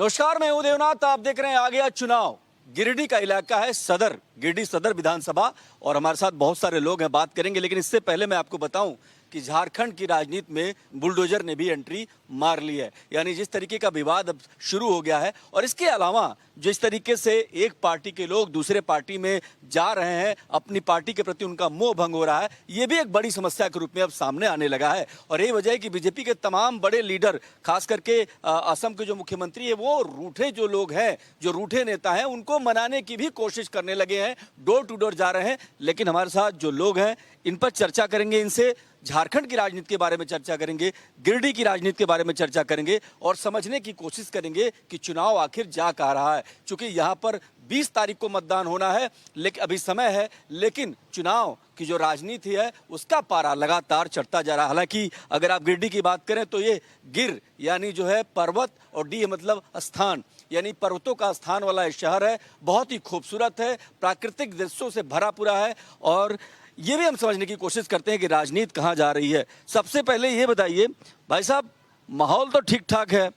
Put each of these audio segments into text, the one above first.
नमस्कार, मैं हूं देवनाथ। आप देख रहे हैं आ गया चुनाव। गिरिडीह का इलाका है सदर, गिरिडीह सदर विधानसभा, और हमारे साथ बहुत सारे लोग हैं, बात करेंगे। लेकिन इससे पहले मैं आपको बताऊं कि झारखंड की राजनीति में बुलडोजर ने भी एंट्री मार ली है। यानी जिस तरीके का विवाद अब शुरू हो गया है, और इसके अलावा जिस तरीके से एक पार्टी के लोग दूसरे पार्टी में जा रहे हैं, अपनी पार्टी के प्रति उनका मोह भंग हो रहा है, ये भी एक बड़ी समस्या के रूप में अब सामने आने लगा है। और यही वजह है कि बीजेपी के तमाम बड़े लीडर, खास करके असम के जो मुख्यमंत्री है, वो रूठे जो लोग हैं, जो रूठे नेता हैं, उनको मनाने की भी कोशिश करने लगे हैं, डोर टू डोर जा रहे हैं। लेकिन हमारे साथ जो लोग हैं, इन पर चर्चा करेंगे, इनसे झारखंड की राजनीति के बारे में चर्चा करेंगे, गिरिडीह की राजनीति के बारे में चर्चा करेंगे, और समझने की कोशिश करेंगे कि चुनाव आखिर जा कहाँ रहा है। चूंकि यहाँ पर 20 तारीख को मतदान होना है, लेकिन अभी समय है, लेकिन चुनाव की जो राजनीति है उसका पारा लगातार चढ़ता जा रहा है। हालांकि अगर आप गिरिडीह की बात करें तो ये गिर यानी जो है पर्वत, और डी मतलब स्थान, यानी पर्वतों का स्थान वाला शहर है। बहुत ही खूबसूरत है, प्राकृतिक दृश्यों से भरा पूरा है, और ये भी हम समझने की कोशिश करते हैं कि राजनीति कहाँ जा रही है। सबसे पहले ये बताइए भाई साहब, माहौल तो ठीक ठाक है,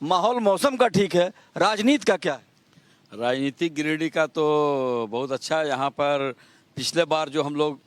माहौल मौसम का ठीक है, राजनीति का क्या है? राजनीतिक गिरिडीह का तो बहुत अच्छा है। यहाँ पर पिछले बार जो हम लोग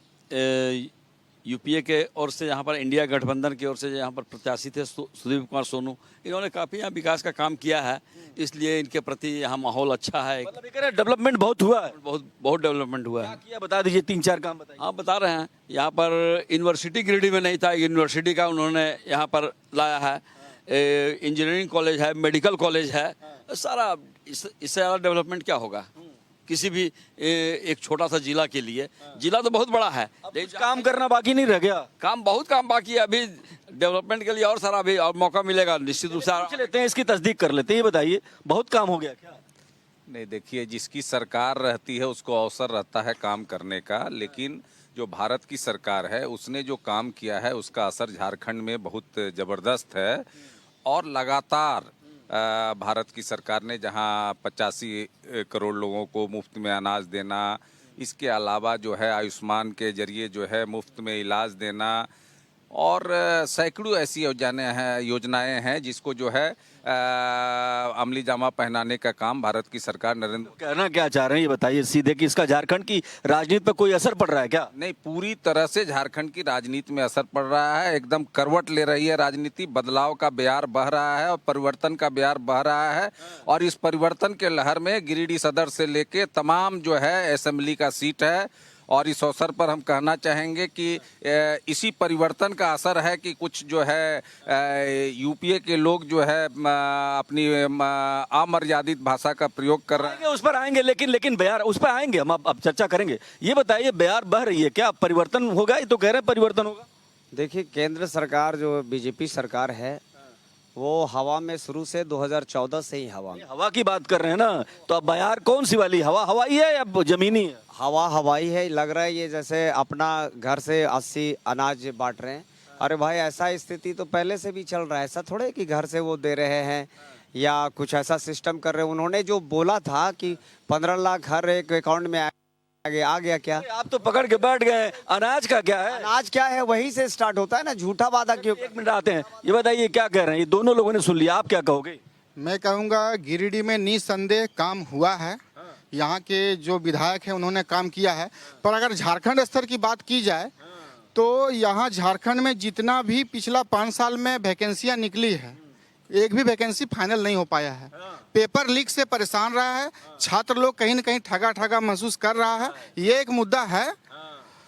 यूपीए के ओर से, यहाँ पर इंडिया गठबंधन की ओर से यहाँ पर प्रत्याशी थे सुदीप कुमार सोनू, इन्होंने काफ़ी यहाँ विकास का काम किया है, इसलिए इनके प्रति यहाँ माहौल अच्छा है। मतलब ये कह रहे हैं डेवलपमेंट बहुत हुआ है। बहुत डेवलपमेंट हुआ है। क्या किया बता दीजिए, 3-4 काम बताइए। हाँ, बता रहे हैं। यहाँ पर यूनिवर्सिटी गिरिडीह में नहीं था, यूनिवर्सिटी का उन्होंने यहाँ पर लाया है। इंजीनियरिंग कॉलेज है, मेडिकल कॉलेज है, सारा। इससे ज़्यादा डेवलपमेंट क्या होगा किसी भी एक छोटा सा जिला के लिए? जिला तो बहुत बड़ा है, लेकिन काम करना बाकी नहीं रह गया। बहुत काम बाकी है अभी डेवलपमेंट के लिए, और सारा अभी और मौका मिलेगा निश्चित रूप से। पूछ लेते हैं, इसकी तस्दीक कर लेते हैं। ये बताइए, बहुत काम हो गया क्या? नहीं, देखिए, जिसकी सरकार रहती है उसको अवसर रहता है काम करने का, लेकिन जो भारत की सरकार है उसने जो काम किया है उसका असर झारखंड में बहुत ज़बरदस्त है। और लगातार भारत की सरकार ने जहां 85 करोड़ लोगों को मुफ्त में अनाज देना, इसके अलावा जो है आयुष्मान के जरिए जो है मुफ्त में इलाज देना, और सैकड़ों ऐसी योजनाएं हैं जिसको जो है अमली जामा पहनाने का काम भारत की सरकार नरेंद्र। कहना क्या चाह रहे हैं ये बताइए सीधे, कि इसका झारखंड की राजनीति पर कोई असर पड़ रहा है क्या? नहीं, पूरी तरह से झारखंड की राजनीति में असर पड़ रहा है। एकदम करवट ले रही है राजनीति, बदलाव का बयार बह रहा है और परिवर्तन का बयार बह रहा है। और इस परिवर्तन के लहर में गिरिडीह सदर से लेके तमाम जो है असेंबली का सीट है। और इस अवसर पर हम कहना चाहेंगे कि इसी परिवर्तन का असर है कि कुछ जो है यूपीए के लोग जो है अपनी अमर्यादित भाषा का प्रयोग कर रहे हैं। उस पर आएंगे, लेकिन बयार उस पर आएंगे, हम अब चर्चा करेंगे। ये बताइए, बयार बह रही है क्या? परिवर्तन होगा? ये तो कह रहे हैं परिवर्तन होगा। देखिए, केंद्र सरकार जो बीजेपी सरकार है वो हवा में शुरू से 2014 से ही हवा की बात कर रहे हैं ना, तो अब बयार कौन सी वाली हवाई है या जमीनी है? हवाई है। लग रहा है ये जैसे अपना घर से 80 अनाज बांट रहे हैं। अरे भाई, ऐसा स्थिति तो पहले से भी चल रहा है। ऐसा थोड़े कि घर से वो दे रहे हैं या कुछ ऐसा सिस्टम कर रहे हैं। उन्होंने जो बोला था कि 15 लाख हर एक अकाउंट में आ गया क्या? आप तो पकड़ के बैठ गए। अनाज का क्या है? अनाज क्या है, वहीं से स्टार्ट होता है ना। झूठा वादा क्यों? 1 मिनट आते हैं। ये बताइए, क्या कह रहे हैं? ये दोनों लोगों ने सुन लिया, आप क्या कहोगे? मैं कहूँगा गिरिडीह में निसंदेह काम हुआ है। यहाँ के जो विधायक हैं उन्होंने काम किया है। पर अगर झारखंड स्तर की बात की जाए तो यहाँ झारखंड में जितना भी पिछला 5 साल में वैकेंसियाँ निकली है, एक भी वैकेंसी फाइनल नहीं हो पाया है। पेपर लीक से परेशान रहा है, छात्र लोग कहीं न कहीं ठगा महसूस कर रहा है। ये एक मुद्दा है,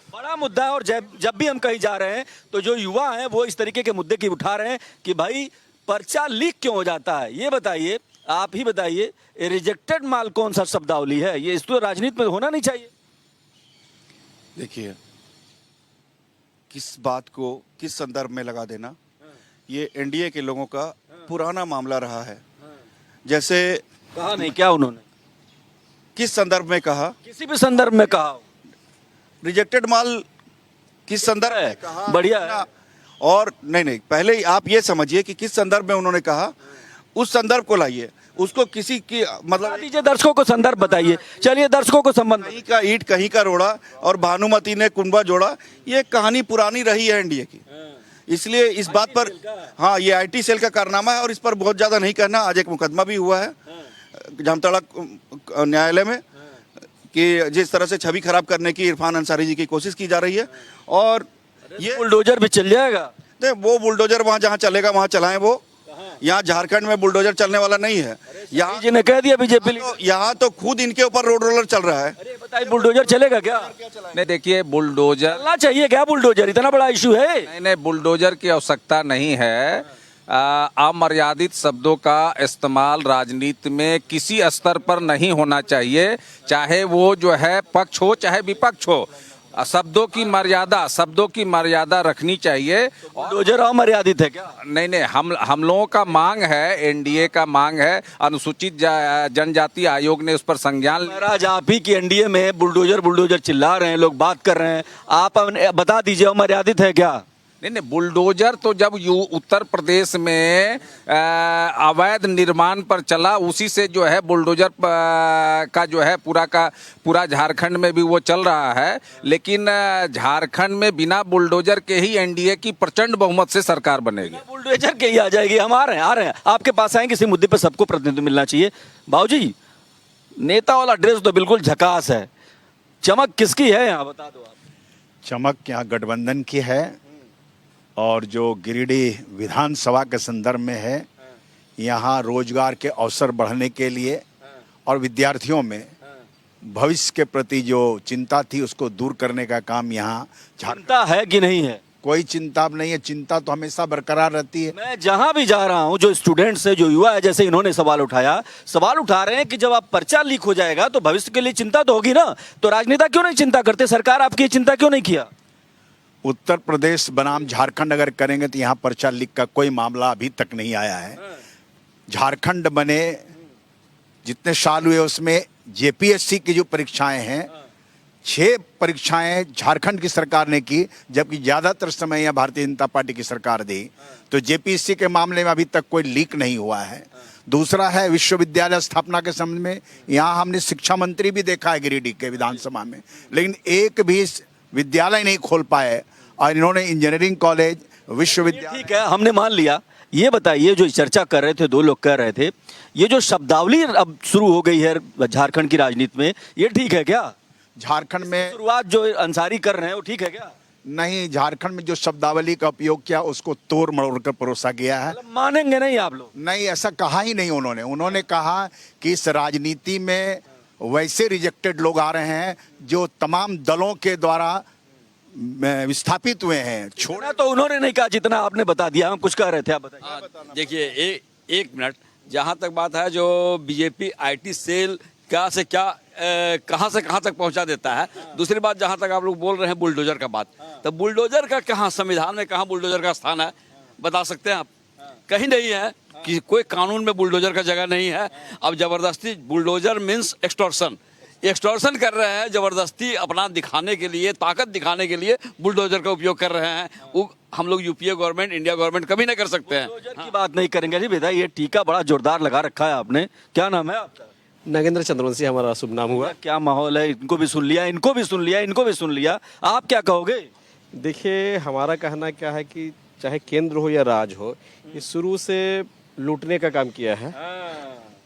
बड़ा मुद्दा है। और जब भी हम कहीं जा रहे हैं तो जो युवा हैं वो इस तरीके के मुद्दे की उठा रहे हैं कि भाई पर्चा लीक क्यों हो जाता है। ये बताइए, आप ही बताइए, रिजेक्टेड माल कौन सा शब्दावली है? ये इस तो राजनीति में होना नहीं चाहिए। देखिए, किस बात को किस संदर्भ में लगा देना, ये एनडीए के लोगों का पुराना मामला रहा है। जैसे कहा नहीं क्या उन्होंने? किस संदर्भ में कहा? किसी भी संदर्भ में कहा। रिजेक्टेड माल किस संदर्भ में कहा? बढ़िया है। और नहीं, पहले आप ये समझिए कि किस संदर्भ में उन्होंने कहा, उस संदर्भ को लाइए। उसको किसी की मतलब दीजिए, दर्शकों को संदर्भ बताइए। चलिए, दर्शकों को संबंध। कहीं का ईंट कहीं का रोड़ा और भानुमति ने कुंबा जोड़ा, ये कहानी पुरानी रही है एनडीए की। इसलिए इस बात पर, हाँ, ये आईटी सेल का कारनामा है और इस पर बहुत ज़्यादा नहीं कहना। आज एक मुकदमा भी हुआ है जामताड़ा न्यायालय में कि जिस तरह से छवि खराब करने की इरफान अंसारी जी की कोशिश की जा रही है। और ये बुलडोजर भी चल जाएगा। नहीं, वो बुलडोजर वहाँ जहाँ चलेगा वहाँ चलाएं वो। यहाँ झारखंड में बुलडोजर चलने वाला नहीं है। यहाँ जी ने कह दिया बीजेपी। यहाँ तो खुद इनके ऊपर रोड रोलर चल रहा है। अरे बताइए, बुलडोजर चलेगा क्या? नहीं, देखिए, बुलडोजर चलना चाहिए क्या? बुलडोजर इतना बड़ा इशू है? नहीं, बुलडोजर की आवश्यकता नहीं है। अमर्यादित शब्दों का इस्तेमाल राजनीति में किसी स्तर पर नहीं होना चाहिए, चाहे वो जो है पक्ष हो चाहे विपक्ष हो। शब्दों की मर्यादा रखनी चाहिए। बुलडोजर अमर्यादित है क्या? नहीं, हम लोगों का मांग है, एनडीए का मांग है, अनुसूचित जनजाति आयोग ने उस पर संज्ञान। महाराज, आप ही की एनडीए में बुलडोजर चिल्ला रहे हैं, लोग बात कर रहे हैं, आप बता दीजिए अमर्यादित है क्या? नहीं, बुलडोजर तो जब उत्तर प्रदेश में अवैध निर्माण पर चला, उसी से जो है बुलडोजर का जो है पूरा झारखंड में भी वो चल रहा है। लेकिन झारखंड में बिना बुलडोजर के ही एनडीए की प्रचंड बहुमत से सरकार बनेगी। बुलडोजर के ही आ जाएगी। हम आ रहे हैं आपके पास आएंगे। इसी मुद्दे पे सबको प्रतिनिधित्व मिलना चाहिए। बाबूजी, नेता वाला ड्रेस तो बिल्कुल झकास है, चमक किसकी है यहाँ, बता दो आप। चमक यहाँ गठबंधन की है और जो गिरिडीह विधानसभा के संदर्भ में है, यहाँ रोजगार के अवसर बढ़ने के लिए और विद्यार्थियों में भविष्य के प्रति जो चिंता थी उसको दूर करने का काम यहाँ चिंता है कि नहीं है? कोई चिंता नहीं है। चिंता तो हमेशा बरकरार रहती है। मैं जहां भी जा रहा हूं, जो स्टूडेंट्स है, जो युवा है, जैसे इन्होंने सवाल उठा रहे हैं कि जब आप पर्चा लीक हो जाएगा तो भविष्य के लिए चिंता तो होगी ना। तो राजनेता क्यों नहीं चिंता करते? सरकार आपकी चिंता क्यों नहीं किया? उत्तर प्रदेश बनाम झारखंड अगर करेंगे तो यहाँ पर्चा लीक का कोई मामला अभी तक नहीं आया है। झारखंड बने जितने साल हुए उसमें जेपीएससी की जो परीक्षाएं हैं, 6 परीक्षाएं झारखंड की सरकार ने की, जबकि ज़्यादातर समय यहाँ भारतीय जनता पार्टी की सरकार दी। तो जेपीएससी के मामले में अभी तक कोई लीक नहीं हुआ है। दूसरा है विश्वविद्यालय स्थापना के संबंध में, यहाँ हमने शिक्षा मंत्री भी देखा है गिरिडीह के विधानसभा में, लेकिन एक भी विद्यालय नहीं खोल पाए। और इन्होंने इंजीनियरिंग कॉलेज, विश्वविद्यालय। ठीक है, हमने मान लिया। ये बताइए, जो चर्चा कर रहे थे, 2 लोग कह रहे थे, ये जो शब्दावली अब शुरू हो गई है झारखंड की राजनीति में, ये ठीक है क्या? झारखंड में शुरुआत जो अंसारी कर रहे हैं वो ठीक है क्या? नहीं, झारखंड में जो शब्दावली का उपयोग किया उसको तोड़ मरोड़ कर परोसा गया है। मानेंगे नहीं आप लोग? नहीं, ऐसा कहा ही नहीं उन्होंने कहा कि इस राजनीति में वैसे रिजेक्टेड लोग आ रहे हैं जो तमाम दलों के द्वारा विस्थापित हुए हैं। छोड़ा तो उन्होंने नहीं कहा जितना आपने बता दिया। हम कुछ कह रहे थे, आप बताइए। देखिए, एक मिनट, जहाँ तक बात है जो बीजेपी आईटी सेल क्या से क्या कहाँ से कहाँ तक पहुँचा देता है। दूसरी बात, जहाँ तक आप लोग बोल रहे हैं बुलडोजर का बात, तो बुलडोजर का कहाँ संविधान में कहाँ बुलडोजर का स्थान है, बता सकते हैं आप? कहीं नहीं है, कि कोई कानून में बुलडोजर का जगह नहीं है। अब जबरदस्ती बुलडोजर मीन्स एक्सटॉर्शन कर रहे हैं, जबरदस्ती अपना दिखाने के लिए, ताकत दिखाने के लिए बुलडोजर का उपयोग कर रहे हैं। वो हम लोग यूपीए गवर्नमेंट, इंडिया गवर्नमेंट कभी नहीं कर सकते हैं। बुलडोजर की बात नहीं करेंगे जी बेटा। ये टीका बड़ा जोरदार लगा रखा है आपने, क्या नाम है आपका? नागेंद्र चंद्रवंशी हमारा शुभ नाम हुआ। क्या माहौल है? इनको भी सुन लिया, इनको भी सुन लिया, इनको भी सुन लिया, आप क्या कहोगे? देखिए, हमारा कहना क्या है कि चाहे केंद्र हो या राज हो, ये शुरू से लूटने का काम किया है।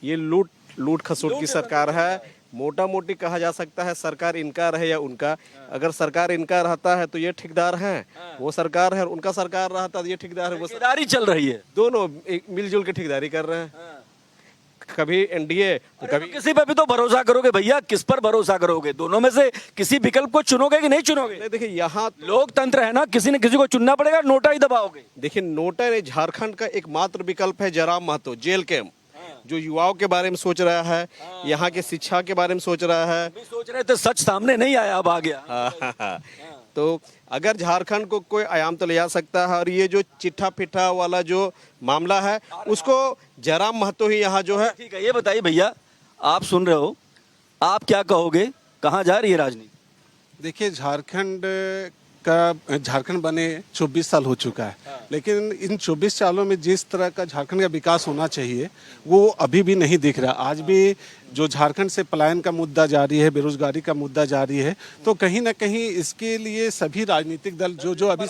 ये लूट खसोट की सरकार है। मोटा मोटी कहा जा सकता है सरकार इनका रहे या उनका। अगर सरकार इनका रहता है तो ये ठेकेदार हैं, वो सरकार है। उनका सरकार रहता तो ये ठेकेदार है, वो ठेकेदारी चल रही है। दोनों मिलजुल के ठेकेदारी कर रहे हैं। कभी एनडीए तो कभी किसी पे भी तो भरोसा करोगे भैया, किस पर भरोसा करोगे? दोनों में से किसी विकल्प को चुनोगे कि नहीं चुनोगे? नहीं, देखिए, यहाँ लोकतंत्र है ना, किसी न किसी को चुनना पड़ेगा, नोटा ही दबाओगे। देखिए, नोटा ने झारखंड का एकमात्र विकल्प है जयराम महतो, जेल कैंप, जो युवाओं के बारे में सोच रहा है, यहाँ के शिक्षा के बारे में सोच रहा है। सोच रहे थे, सच सामने नहीं आया, अब आ गया। तो अगर झारखंड को कोई आयाम तो ले जा सकता है। और ये जो चिट्ठा पिट्ठा वाला जो मामला है, उसको जयराम महतो ही यहाँ जो है। ठीक है, ये बताइए भैया, आप सुन रहे हो, आप क्या कहोगे, कहाँ जा रही है राजनीति? देखिए, झारखंड का झारखंड बने 24 साल हो चुका है, लेकिन इन 24 सालों में जिस तरह का झारखंड का विकास होना चाहिए वो अभी भी नहीं दिख रहा। आज भी जो झारखंड से पलायन का मुद्दा जारी है, बेरोजगारी का मुद्दा जारी है, तो कहीं ना कहीं इसके लिए सभी राजनीतिक दल जो अभी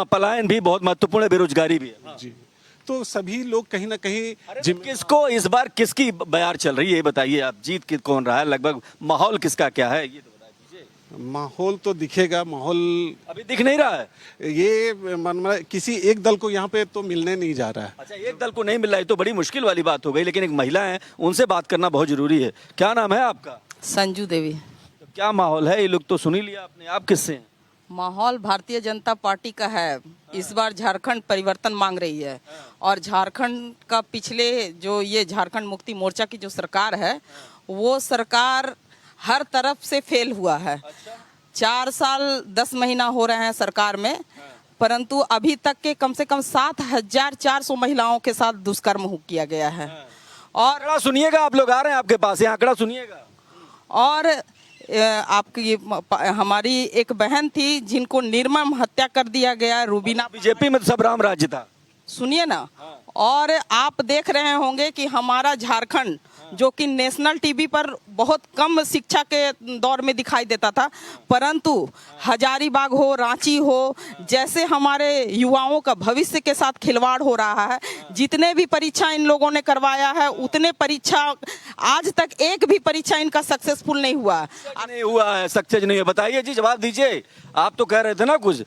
पलायन भी बहुत महत्वपूर्ण है, बेरोजगारी भी है। जी, तो सभी लोग कहीं ना कहीं किसको इस बार किसकी बयार चल रही है ये बताइए आप, जीत कौन रहा है, लगभग माहौल किसका क्या है ये तो बता दीजिए। माहौल तो दिखेगा, माहौल अभी दिख नहीं रहा है। ये किसी एक दल को यहाँ पे तो मिलने नहीं जा रहा है। अच्छा, एक दल को नहीं मिल रहा है तो बड़ी मुश्किल वाली बात हो गई, लेकिन एक महिला है उनसे बात करना बहुत जरूरी है। क्या नाम है आपका? संजू देवी। तो क्या माहौल है, ये लोग तो सुन ही लिया आपने, आप किससे हैं? माहौल भारतीय जनता पार्टी का है। इस बार झारखंड परिवर्तन मांग रही है और झारखंड का पिछले जो ये झारखंड मुक्ति मोर्चा की जो सरकार है वो सरकार हर तरफ से फेल हुआ है। 4 साल 10 महीना हो रहे हैं सरकार में, परंतु अभी तक के कम से कम 7,400 महिलाओं के साथ दुष्कर्म किया गया है। और आंकड़ा सुनिएगा, आप लोग आ रहे हैं आपके पास, ये आंकड़ा सुनिएगा। और आपकी हमारी एक बहन थी जिनको निर्मम हत्या कर दिया गया, रूबीना। बीजेपी में सब राम राज्य था। सुनिए ना, और आप देख रहे होंगे कि हमारा झारखंड जो कि नेशनल टीवी पर बहुत कम शिक्षा के दौर में दिखाई देता था, परंतु हजारीबाग हो, रांची हो, जैसे हमारे युवाओं का भविष्य के साथ खिलवाड़ हो रहा है। जितने भी परीक्षा इन लोगों ने करवाया है उतने परीक्षा आज तक एक भी परीक्षा इनका सक्सेसफुल नहीं हुआ नहीं हुआ है, सक्सेस नहीं है। बताइए जी, जवाब दीजिए। आप तो कह रहे थे ना कुछ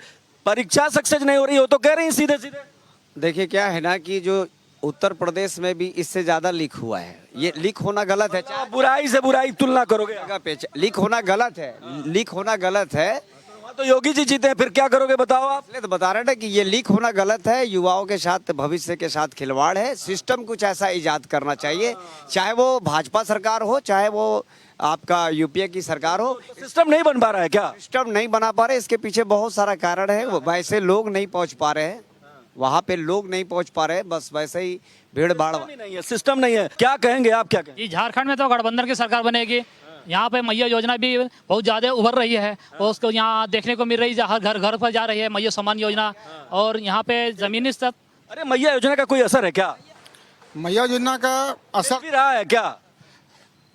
परीक्षा सक्सेस नहीं हो रही हो, तो कह रहे हैं सीधे सीधे। देखिए क्या है ना कि जो उत्तर प्रदेश में भी इससे ज्यादा लीक हुआ है। ये लीक होना गलत है। आप बुराई से बुराई तुलना करोगे? जगह पे लीक होना गलत है, लीक होना गलत है। तो योगी जी जीते हैं, फिर क्या करोगे बताओ आप? इसलिए तो बता रहे हैं कि ये लीक होना गलत है, युवाओं के साथ, भविष्य के साथ खिलवाड़ है। सिस्टम कुछ ऐसा इजाद करना चाहिए, चाहे वो भाजपा सरकार हो, चाहे वो आपका यूपीए की सरकार हो। सिस्टम नहीं बन पा रहा है क्या? सिस्टम नहीं बना पा रहे, इसके पीछे बहुत सारा कारण है। वैसे लोग नहीं पहुंच पा रहे हैं, वहाँ पे लोग नहीं पहुंच पा रहे, बस वैसे ही भीड़ भाड़ नहीं है, सिस्टम नहीं है। क्या कहेंगे आप, क्या कहेंगे? झारखंड में तो गठबंधन की सरकार बनेगी। यहाँ पे मैया योजना भी बहुत ज़्यादा उभर रही है और उसको यहाँ देखने को मिल रही है, हर घर घर पर जा रही है मैया सम्मान योजना। और यहाँ पे जमीनी स्तर। अरे मैया योजना का कोई असर है क्या? मैया योजना का असर भी रहा है क्या?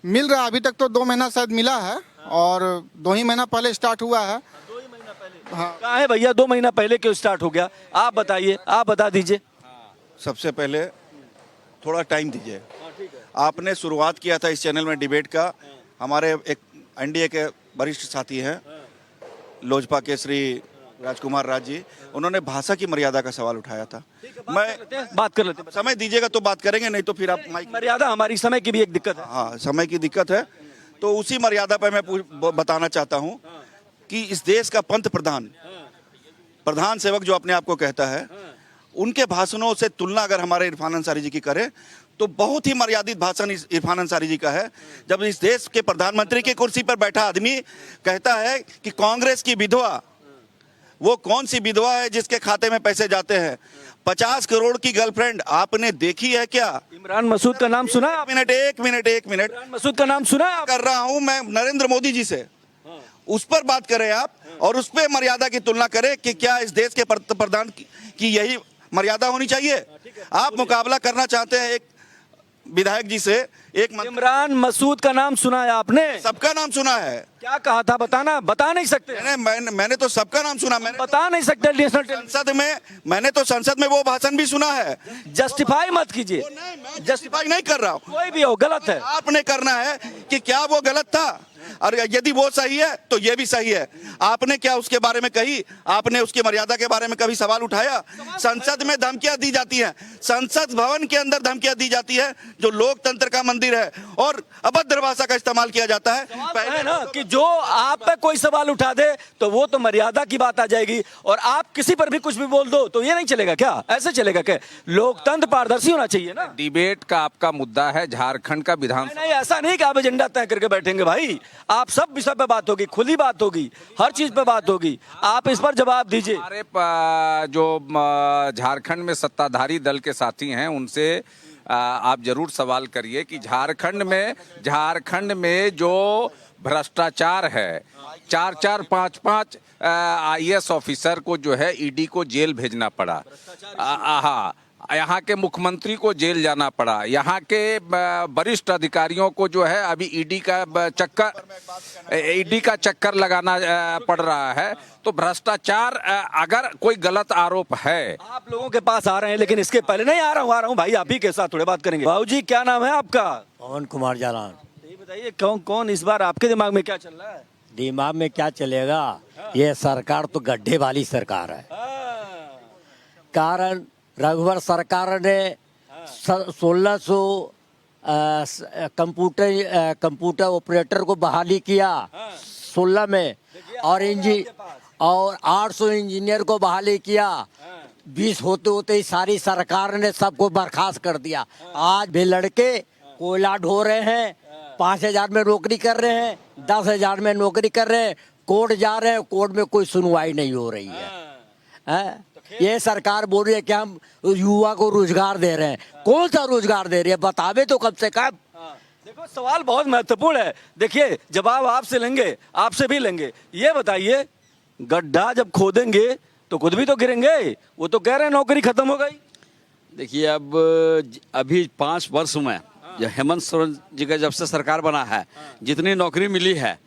मिल रहा है, अभी तक तो 2 महीना शायद मिला है और 2 ही महीना पहले स्टार्ट हुआ है। हाँ। कहाँ है भैया, 2 महीना पहले क्यों स्टार्ट हो गया? आप बताइए, आप बता दीजिए। सबसे पहले थोड़ा टाइम दीजिए। आपने शुरुआत किया था इस चैनल में डिबेट का, हमारे एक एनडीए के वरिष्ठ साथी हैं लोजपा के श्री राजकुमार राज जी, उन्होंने भाषा की मर्यादा का सवाल उठाया था। मैं बात कर लेते हैं। समय दीजिएगा तो बात करेंगे, नहीं तो फिर आप माइक। मर्यादा, हमारी समय की भी एक दिक्कत है। हाँ, समय की दिक्कत है, तो उसी मर्यादा पर मैं बताना चाहता हूँ कि इस देश का पंत प्रधान सेवक जो अपने आप को कहता है, उनके भाषणों से तुलना अगर हमारे इरफान अंसारी जी की करें तो बहुत ही मर्यादित भाषण इरफान अंसारी जी का है। जब इस देश के प्रधानमंत्री की कुर्सी पर बैठा आदमी कहता है कि कांग्रेस की विधवा, वो कौन सी विधवा है जिसके खाते में पैसे जाते हैं? 50 करोड़ की गर्लफ्रेंड आपने देखी है क्या? इमरान मसूद का नाम सुना? एक मिनट इमरान मसूद का नाम सुना? कर रहा हूं मैं नरेंद्र मोदी जी से, उस पर बात करें आप और उस पर मर्यादा की तुलना करें कि क्या इस देश के प्रधान की यही मर्यादा होनी चाहिए? आप मुकाबला करना चाहते हैं एक विधायक जी से, एक इमरान मसूद का नाम सुना है आपने? सबका नाम सुना है। क्या कहा था बताना? बता नहीं सकते? मैंने तो सबका नाम सुना। मैंने बता नहीं सकते? नेशनल संसद में मैंने तो संसद में वो भाषण भी सुना है। जस्टिफाई मत कीजिए। जस्टिफाई नहीं कर रहा हूँ, कोई भी हो, गलत है। आपने करना है कि क्या वो गलत था, और यदि वो सही है तो ये भी सही है। आपने क्या उसके बारे में कही? आपने उसकी मर्यादा के बारे में कभी सवाल उठाया? संसद में धमकियां दी जाती हैं, संसद भवन के अंदर धमकियां दी जाती है जो लोकतंत्र का मंदिर है, और अभद्र भाषा का इस्तेमाल किया जाता है। पहले ना कि जो आप पे कोई सवाल उठा दे तो वो तो मर्यादा की बात आ जाएगी, और आप किसी पर भी कुछ भी बोल दो तो ये नहीं चलेगा क्या? ऐसे चलेगा क्या? लोकतंत्र पारदर्शी होना चाहिए ना। डिबेट का आपका मुद्दा है झारखंड का विधानसभा। नहीं, ऐसा नहीं कि आप एजेंडा तय करके बैठेंगे भाई। आप सब विषय पे बात होगी, खुली बात होगी, हर चीज पे बात होगी। आप इस पर जवाब दीजिए। हमारे जो झारखंड में सत्ताधारी दल के साथी हैं उनसे आप जरूर सवाल करिए कि झारखंड में जो भ्रष्टाचार है। 4-4, 5-5 IAS ऑफिसर को जो है ईडी को जेल भेजना पड़ा। हाँ, यहाँ के मुख्यमंत्री को जेल जाना पड़ा। यहाँ के वरिष्ठ अधिकारियों को जो है अभी ईडी का चक्कर लगाना पड़ रहा है। तो भ्रष्टाचार, अगर कोई गलत आरोप है। आप लोगों के पास आ रहे हैं, लेकिन इसके पहले नहीं आ रहा हूँ भाई, आप ही के साथ थोड़े बात करेंगे। बाबूजी, क्या नाम है आपका? पवन कुमार जालान। ये बताइए, कौन इस बार आपके दिमाग में क्या चल रहा है? दिमाग में क्या चलेगा, ये सरकार तो गड्ढे वाली सरकार है। कारण रघुवर सरकार ने 1600 कंप्यूटर ऑपरेटर को बहाली किया 16 में, और 800 इंजीनियर को बहाली किया। 20 होते होते ही सारी सरकार ने सबको बर्खास्त कर दिया। आज भी लड़के कोयला ढो रहे हैं, 5000 में नौकरी कर रहे हैं, 10,000 में नौकरी कर रहे हैं, कोर्ट जा रहे हैं, कोर्ट में कोई सुनवाई नहीं हो रही है। ये सरकार बोल रही है कि हम युवा को रोजगार दे रहे हैं। कौन सा रोजगार दे रही है, बतावे तो कम से कम। देखो, सवाल बहुत महत्वपूर्ण है। देखिए, जवाब आपसे लेंगे, आपसे भी लेंगे। ये बताइए, गड्ढा जब खोदेंगे तो खुद भी तो गिरेंगे। वो तो कह रहे हैं नौकरी खत्म हो गई। देखिए, अब अभी 5 वर्ष में जो हेमंत सोरेन जी का जब से सरकार बना है, जितनी नौकरी मिली है,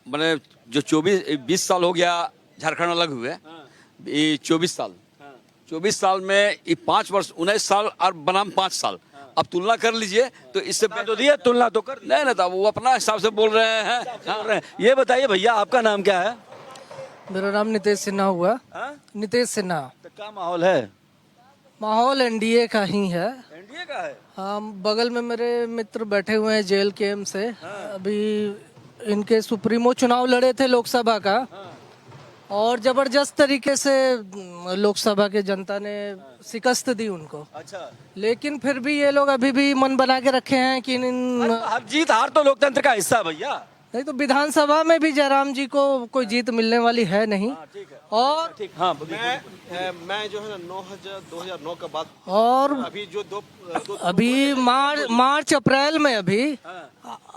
मैंने जो 20 साल हो गया झारखंड अलग हुए, 24 साल में 5 वर्ष 19 साल और बनाम 5 साल, अब तुलना कर लीजिए तो इससे तो दिए, तुलना तो कर नहीं ना, वो अपना हिसाब से बोल रहे हैं। ये बताइए भैया, आपका नाम क्या है? मेरा नाम नितेश सिन्हा हुआ। नितेश सिन्हा। तो क्या माहौल है? माहौल एनडीए का ही है। एनडीए का है? हाँ, बगल में मेरे मित्र बैठे हुए हैं जेल के एम से। अभी इनके सुप्रीमो चुनाव लड़े थे लोकसभा का, और जबरदस्त तरीके से लोकसभा के जनता ने शिकस्त दी उनको। अच्छा, लेकिन फिर भी ये लोग अभी भी मन बना के रखे हैं कि जीत हार तो लोकतंत्र का हिस्सा भैया। नहीं तो विधानसभा में भी जयराम जी को कोई जीत मिलने वाली है नहीं। और मैं जो है ना 2009 का बात, और अभी जो अभी मार्च अप्रैल में अभी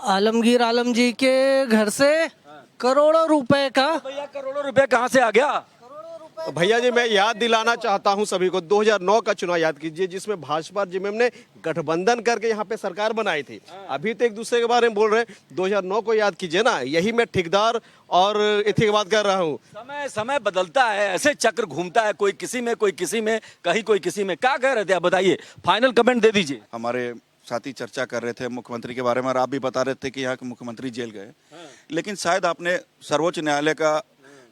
आलमगीर आलम जी के घर से करोड़ों रुपए का, भैया करोड़ों रुपए कहाँ से आ गया? भैया जी मैं याद दिलाना चाहता हूं सभी को, 2009 का चुनाव याद कीजिए, जिसमें भाजपा जिसमें ने गठबंधन करके यहाँ पे सरकार बनाई थी। अभी तो एक दूसरे के बारे में बोल रहे हैं, 2009 को याद कीजिए ना। यही मैं ठेकेदार और इतनी की बात कर रहा हूँ। समय बदलता है, ऐसे चक्र घूमता है, कोई किसी में, कोई किसी में, कहीं कोई किसी में। क्या कह रहे थे आप, बताइए, फाइनल कमेंट दे दीजिए। हमारे साथी चर्चा कर रहे थे मुख्यमंत्री के बारे में, और आप भी बता रहे थे कि यहाँ के मुख्यमंत्री जेल गए। लेकिन शायद आपने सर्वोच्च न्यायालय का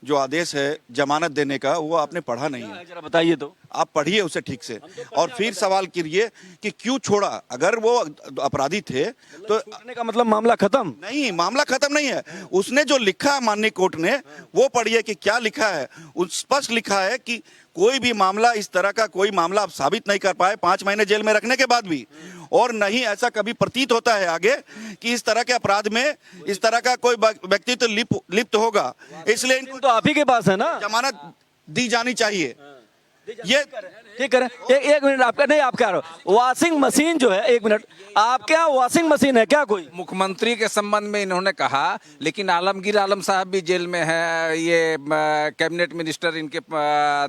जो आदेश है जमानत देने का, वो आपने पढ़ा नहीं है। जरा बताइए तो। आप पढ़िए उसे ठीक से, और फिर सवाल कीजिए कि क्यों छोड़ा। अगर वो अपराधी थे तो छोड़ने का मतलब मामला खत्म नहीं, मामला खत्म नहीं है। उसने जो लिखा है माननीय कोर्ट ने, वो पढ़िए कि क्या लिखा है। स्पष्ट लिखा है कि कोई भी मामला, इस तरह का कोई मामला आप साबित नहीं कर पाए 5 महीने जेल में रखने के बाद भी, और नहीं ऐसा कभी प्रतीत होता है आगे कि इस तरह के अपराध में इस तरह का कोई व्यक्ति तो लिप्त होगा। इसलिए इनको तो आप ही के पास है ना, जमानत दी जानी चाहिए। ये ठीक है। एक मिनट, आपका नहीं, आप कह रहे हो वॉशिंग मशीन जो है, एक मिनट, आपके यहाँ वॉशिंग मशीन है क्या कोई? मुख्यमंत्री के संबंध में इन्होंने कहा, लेकिन आलमगीर आलम साहब भी जेल में है, ये कैबिनेट मिनिस्टर इनके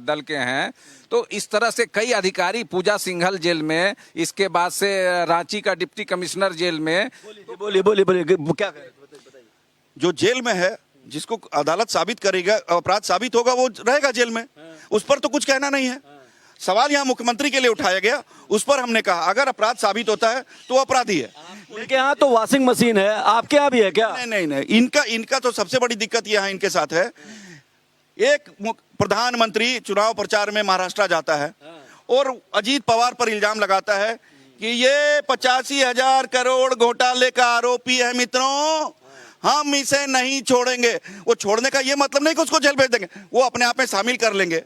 दल के हैं। तो इस तरह से कई अधिकारी, पूजा सिंघल जेल में, इसके बाद से रांची का डिप्टी कमिश्नर जेल में। बोलिए क्या करें? जो जेल में है, जिसको अदालत साबित करेगा, अपराध साबित होगा, वो रहेगा जेल में, उस पर तो कुछ कहना नहीं है। सवाल यहाँ मुख्यमंत्री के लिए उठाया गया, उस पर हमने कहा अगर अपराध साबित होता है तो वो अपराधी है। उनके यहाँ तो वॉशिंग मशीन है, आपके यहाँ भी है क्या? नहीं, इनका तो सबसे बड़ी दिक्कत यहाँ इनके साथ है। एक प्रधानमंत्री चुनाव प्रचार में महाराष्ट्र जाता है और अजीत पवार पर इल्जाम लगाता है कि ये 85,000 करोड़ घोटाले का आरोपी है। मित्रों, हम इसे नहीं छोड़ेंगे। वो छोड़ने का ये मतलब नहीं कि उसको जेल भेज देंगे, वो अपने आप में शामिल कर लेंगे।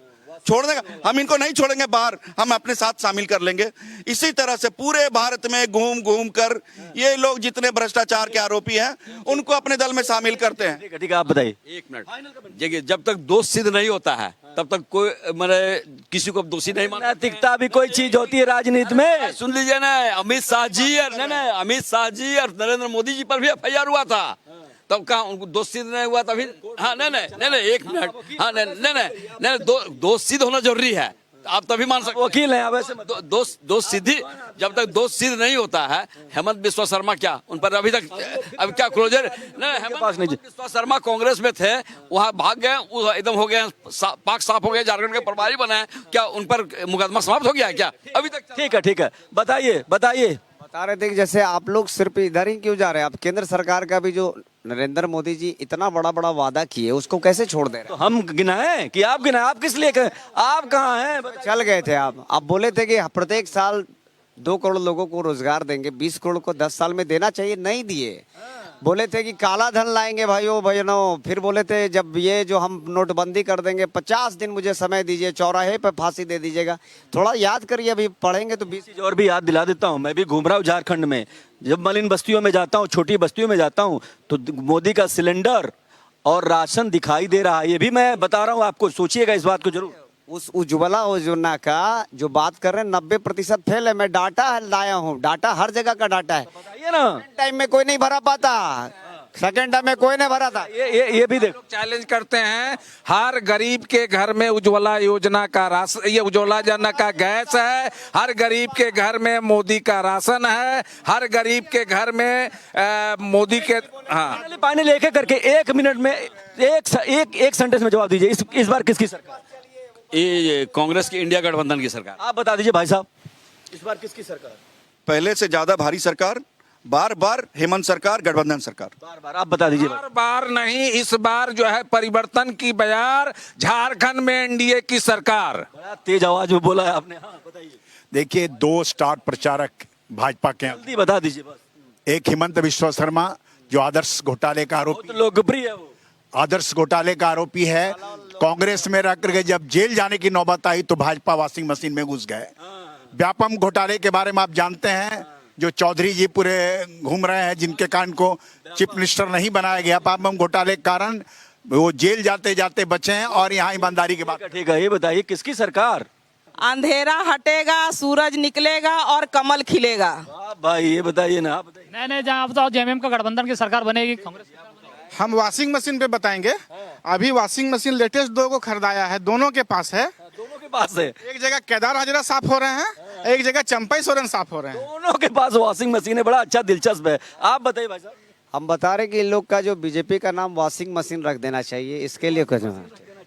छोड़ने का, हम इनको नहीं छोड़ेंगे बाहर, हम अपने साथ शामिल कर लेंगे। इसी तरह से पूरे भारत में घूम घूम कर ये लोग जितने भ्रष्टाचार के आरोपी हैं, उनको अपने दल में शामिल करते हैं। ठीक है, आप बताइए। 1 मिनट, देखिए, जब तक दोष सिद्ध नहीं होता है तब तक कोई किसी को दोषी नहीं मानता। नैतिकता भी कोई चीज होती है राजनीति में। सुन लीजिए ना, अमित शाह जी और नरेंद्र मोदी जी पर भी FIR हुआ था। तब कहाँ उनको दोष सिद्ध नहीं हुआ तभी। हाँ नहीं एक मिनट, हाँ नहीं दोष सिद्ध होना जरूरी है, आप तभी मान सकते। वकील हैं आप ऐसे दोष सिद्धि, जब तक दोष सिद्ध नहीं होता है, हेमंत बिस्वा शर्मा क्या उन पर अभी तक क्या क्लोजर नहीं, हेमंत बिस्वा शर्मा कांग्रेस में थे, वहाँ भाग गए, एकदम हो गए पाक साफ हो गए, झारखंड के प्रभारी बने, क्या उन पर मुकदमा समाप्त हो गया है क्या अभी तक? ठीक है बताइए बता रहे थे कि जैसे आप लोग सिर्फ इधर ही क्यों जा रहे हैं, आप केंद्र सरकार का भी जो नरेंद्र मोदी जी इतना बड़ा वादा किए उसको कैसे छोड़ दे रहे तो हम गिनाए कि आप गिनाए, आप किस लिए आप कहाँ हैं? हैं? चल गए थे आप बोले थे कि प्रत्येक साल 2 करोड़ लोगों को रोजगार देंगे, 20 करोड़ को 10 साल में देना चाहिए, नहीं दिए। बोले थे कि काला धन लाएंगे भाइयों, फिर बोले थे जब ये जो हम नोटबंदी कर देंगे 50 दिन मुझे समय दीजिए, चौराहे पे फांसी दे दीजिएगा। थोड़ा याद करिए, अभी पढ़ेंगे तो 20 चीज और भी याद दिला देता हूँ। मैं भी घूम रहा हूँ झारखंड में, जब मलिन बस्तियों में जाता हूँ, छोटी बस्तियों में जाता हूँ, तो मोदी का सिलेंडर और राशन दिखाई दे रहा है। ये भी मैं बता रहा हूँ आपको, सोचिएगा इस बात को जरूर। उस उज्ज्वला योजना का जो बात कर रहे हैं 90% फेल है। मैं डाटा लाया हूँ, डाटा हर जगह का डाटा है। बताइए ना, टाइम में कोई नहीं भरा पाता, सेकेंड टाइम में कोई नहीं भरा था। ये भी देखो, चैलेंज करते हैं, हर गरीब के घर में उज्ज्वला योजना का राशन, ये उज्ज्वला योजना का गैस है, हर गरीब के घर में मोदी का राशन है, हर गरीब के घर में मोदी के पानी लेके करके 1 मिनट में एक सेंटेंस में जवाब दीजिए, इस बार किसकी सरकार? ये कांग्रेस की इंडिया गठबंधन की सरकार। आप बता दीजिए भाई साहब, इस बार किसकी सरकार? पहले से ज्यादा भारी सरकार, बार हेमंत सरकार, गठबंधन सरकार। बार आप बता दीजिए। बार नहीं, इस बार जो है परिवर्तन की बयार, झारखंड में एनडीए की सरकार। बड़ा तेज आवाज में बोला है आपने। हाँ बताइए। देखिए, 2 स्टार प्रचारक भाजपा के, जल्दी बता दीजिए बस। एक हेमंत बिस्वा शर्मा जो आदर्श घोटाले का आरोपी, बहुत लोकप्रिय है वो, आदर्श घोटाले का आरोपी है। कांग्रेस में रह करके जब जेल जाने की नौबत आई तो भाजपा वॉशिंग मशीन में घुस गए। व्यापम घोटाले के बारे में आप जानते हैं, जो चौधरी जी पूरे घूम रहे हैं, जिनके कारण को चीफ मिनिस्टर नहीं बनाया गया, व्यापम घोटाले के कारण वो जेल जाते जाते बचे हैं। और यहाँ ईमानदारी की बात। ठीक है, ये बताइए किसकी सरकार? अंधेरा हटेगा, सूरज निकलेगा और कमल खिलेगा। भाई ये बताइए ना, आप बताइए। नहीं जहाँ बताओ, जेएमएम का गठबंधन की सरकार बनेगी, कांग्रेस की सरकार बनेगी। हम वॉशिंग मशीन पे बताएंगे। अभी वॉशिंग मशीन लेटेस्ट 2 को खरीदाया है, दोनों के पास है। दोनों के पास है। एक जगह केदार हाजरा साफ हो रहे हैं, एक जगह चंपई सोरेन साफ हो रहे हैं। दोनों के पास वॉशिंग मशीन है, बड़ा अच्छा दिलचस्प है। आप बताइए भाई साहब। हम बता रहे कि इन लोग का जो बीजेपी का नाम वॉशिंग मशीन रख देना चाहिए, इसके लिए कुछ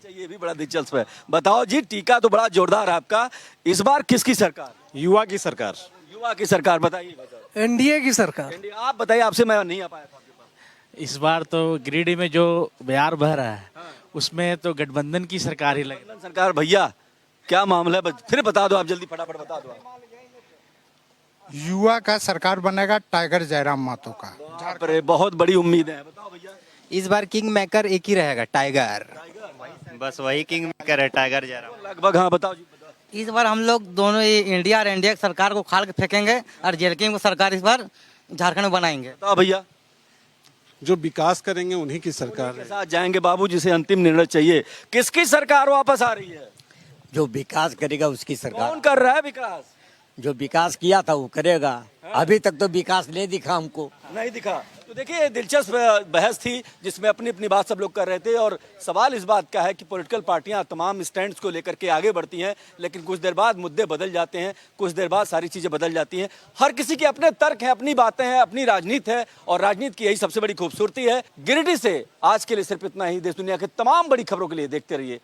ये भी बड़ा दिलचस्प है। बताओ जी, टीका तो बड़ा जोरदार है आपका, इस बार किसकी सरकार? युवा की सरकार। युवा की सरकार, बताइए। एनडीए की सरकार। आप बताइए, आपसे मैं नहीं आ पाया था। इस बार तो गिरिडीह में जो बयार बह रहा है, उसमें तो गठबंधन की सरकार ही लगे। सरकार भैया, क्या मामला है? फिर बता दो आप, जल्दी फटाफट बता दो आप। युवा का सरकार बनेगा टाइगर जयराम मातो का। अरे बहुत बड़ी उम्मीद है, बताओ भैया। इस बार किंग मेकर एक ही रहेगा, टाइगर। बस वही किंग मेकर है, टाइगर जयराम लगभग। हाँ बताओ जी। इस बार हम लोग दोनों इंडिया और एनडीए सरकार को खाल के फेंकेंगे और जेलकिंग को सरकार इस बार झारखंड में बनाएंगे। बताओ भैया। जो विकास करेंगे उन्हीं की सरकार के साथ जाएंगे बाबू, जिसे अंतिम निर्णय चाहिए। किसकी सरकार वापस आ रही है? जो विकास करेगा उसकी सरकार। कौन कर रहा है विकास? जो विकास किया था वो करेगा। अभी तक तो विकास नहीं दिखा हमको, नहीं दिखा। तो देखिए, दिलचस्प बहस थी जिसमें अपनी अपनी बात सब लोग कर रहे थे। और सवाल इस बात का है कि पॉलिटिकल पार्टियां तमाम स्टैंड्स को लेकर के आगे बढ़ती हैं, लेकिन कुछ देर बाद मुद्दे बदल जाते हैं, कुछ देर बाद सारी चीजें बदल जाती हैं। हर किसी के अपने तर्क हैं, अपनी बातें हैं, अपनी राजनीति है, और राजनीति की यही सबसे बड़ी खूबसूरती है। गिरिडीह से आज के लिए सिर्फ इतना ही। देश दुनिया के तमाम बड़ी खबरों के लिए देखते रहिए